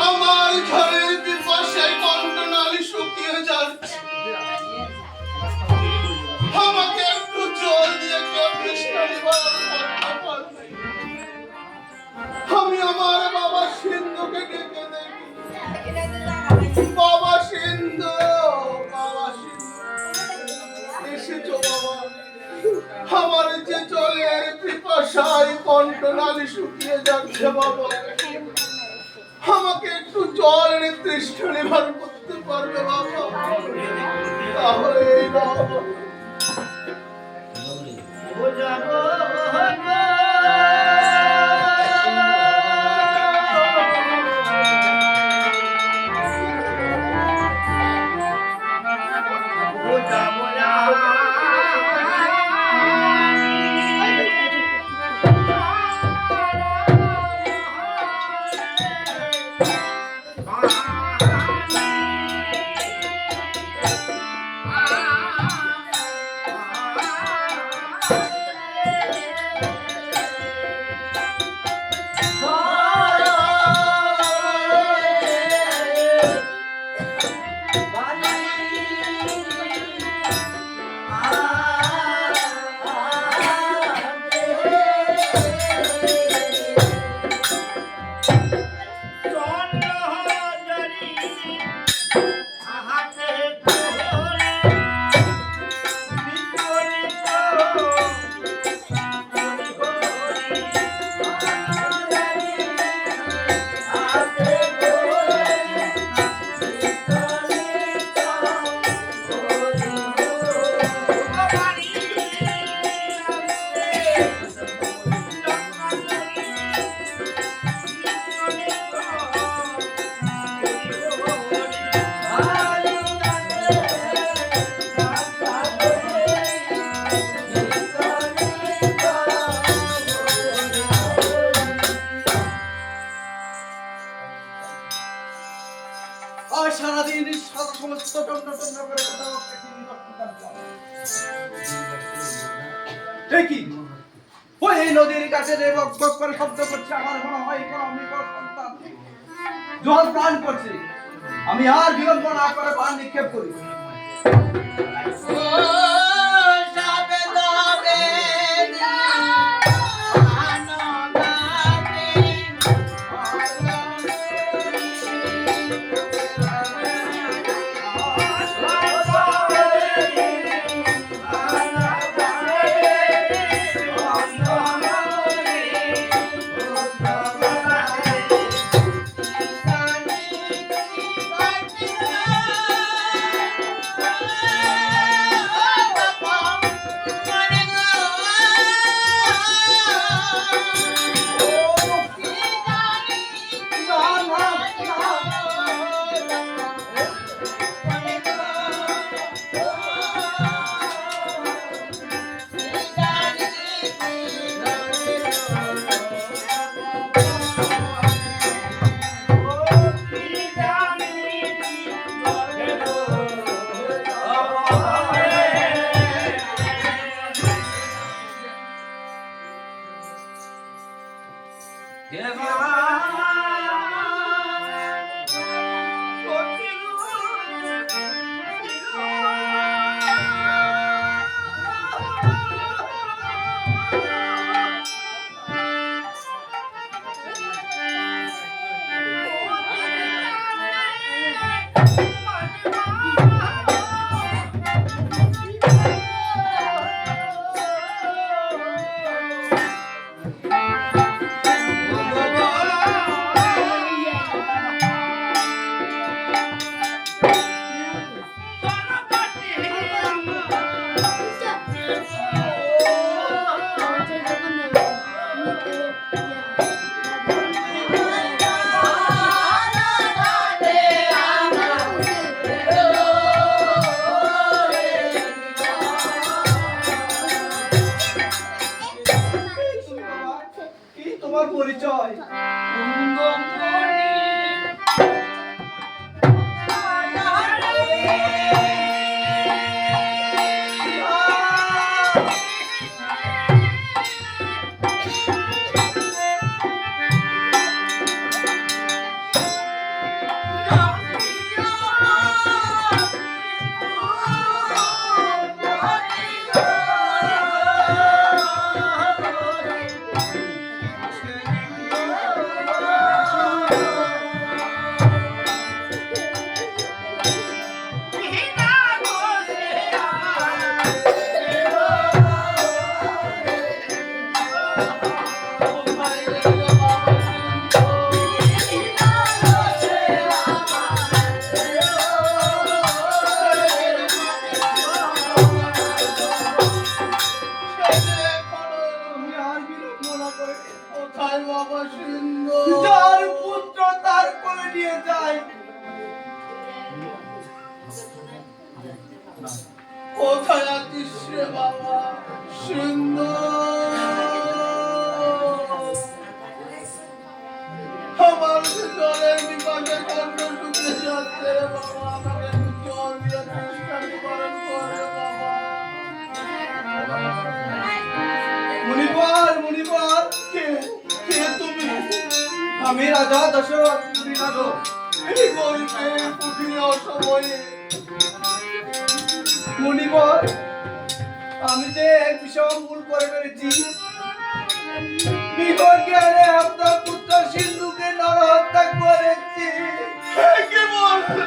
আমার ঘরের পিপাসায় কণ্ঠনালী শুকিয়ে যাচ্ছে। আমাকে একটু জল দিয়ে কেউ তৃষ্ণা নিবারণ করতে পারবে? আমি আমার বাবা সিন্ধুকে ডেকে দেখি। বাবা সিন্ধু, বাবা সিন্ধু, এসেছো বাবা? আমার যে জলের পিপাসায় কণ্ঠনালী শুকিয়ে যাচ্ছে বাবা, আমাকে একটু জল এনে তৃষ্ণা নিবারণ করতে পারবে বাবা? তাহলে বাবা সারাদিন সমস্ত ওই নদীর কাছে বক বক করে শব্দ করছে। আমার মনে হয় আমি সন্তান জল প্রাণ করছে। আমি আর বিলম্ব না করে প্রাণ নিক্ষেপ করি। যাই। কোথায় আছিস রে বাবা সুন্দর? আমার জলের নিকটে কণ্ঠ শুনতে যাচ্ছে রে বাবা, আমাকে একটু জল দিয়ে চেষ্টা নিবারণ করে বাবা। মুনিবর, মুনিবর, কে কে তুমি? আমি রাজা দশরথ মুনিনাথ। এই গরিবে কঠিন অসময়ে মুনিবর, আমি যে বিষম ভুল করে ফেলেছি। বিপজ্ঞানে আপনার পুত্র সিন্ধুকে নরহত্যা করেছি। কে বলছে?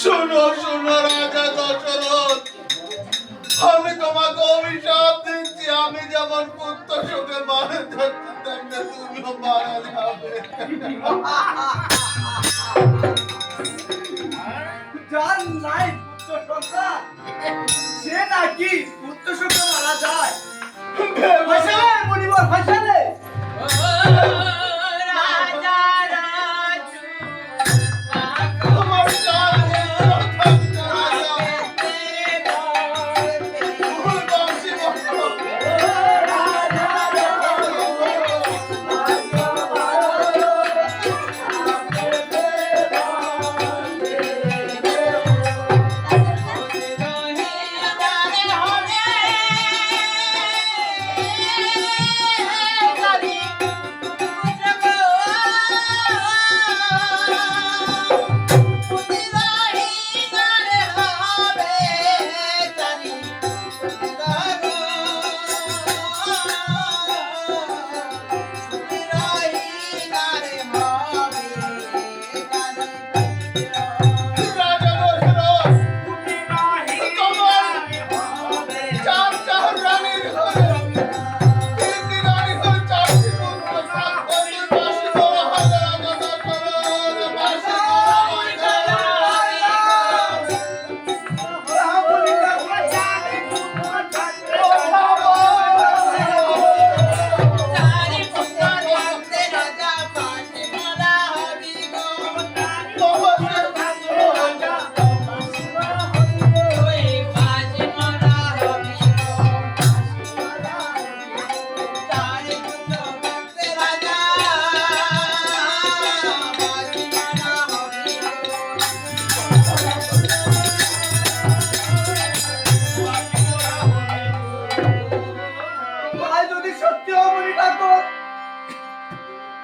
শোনো শোনো রাজা দশরথ, আমি তোমাকে অভিশাপ দিচ্ছি, আমি যেমন পুত্র শোকে মারা যাচ্ছি তেমনি তুমিও মারা যাবে। জান নাই পুত্র সন্তান, সে নাকি পুত্র শোকে মারা যায়? ভাষালে মুনিবর, ভাষালে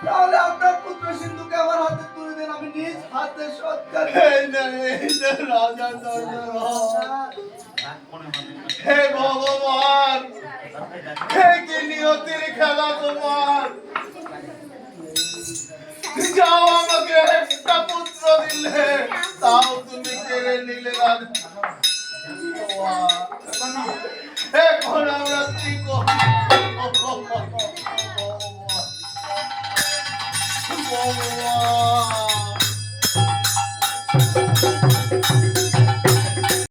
তাহলে আপনার পুত্র সিন্ধুকে আমার হাতে তুলে দেন, আমি নিজ হাতে সৎকার। রাজা দশরথ, হে ভগবান, হে কি নিয়তির খেলা তোমার! যাও, আমাকে একটা পুত্র দিলে, তাও তুমি কেড়ে নিলে রাজা।